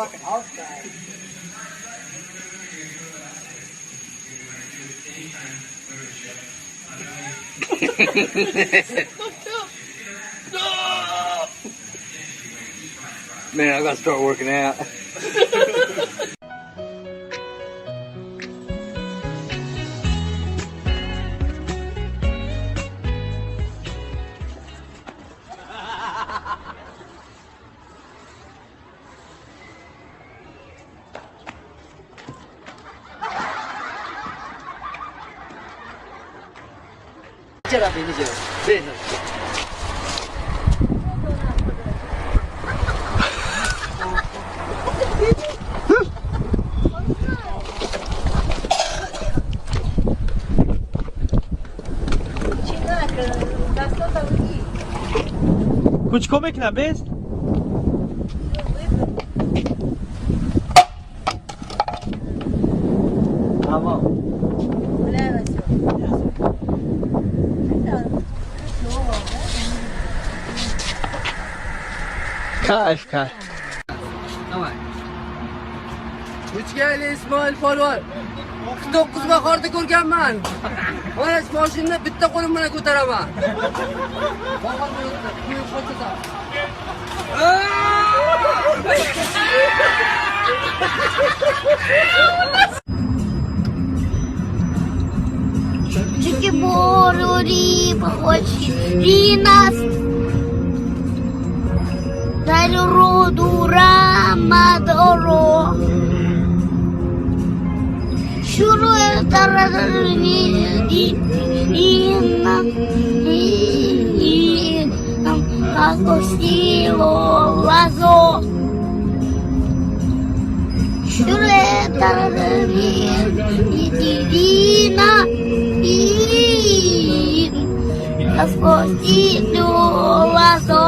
fucking outside. Man, I gotta start working out. Nice abi, nice. Beğendim. कुछ को में ना base Tamam. Kayf. Tamam. Uchgali İsmoil polvon. 49 bahorda ko'rganman. Mana shu mashinani bitta qo'lim bilan ko'taraman. Bahor qo'yib qo'ysasan. Чики-бору, риба, хочешь нас. Дай роду рамадоро. Шуру это разрыви и нам отпустило лазо. Шуру это разрыви и divina и отпустило лазо.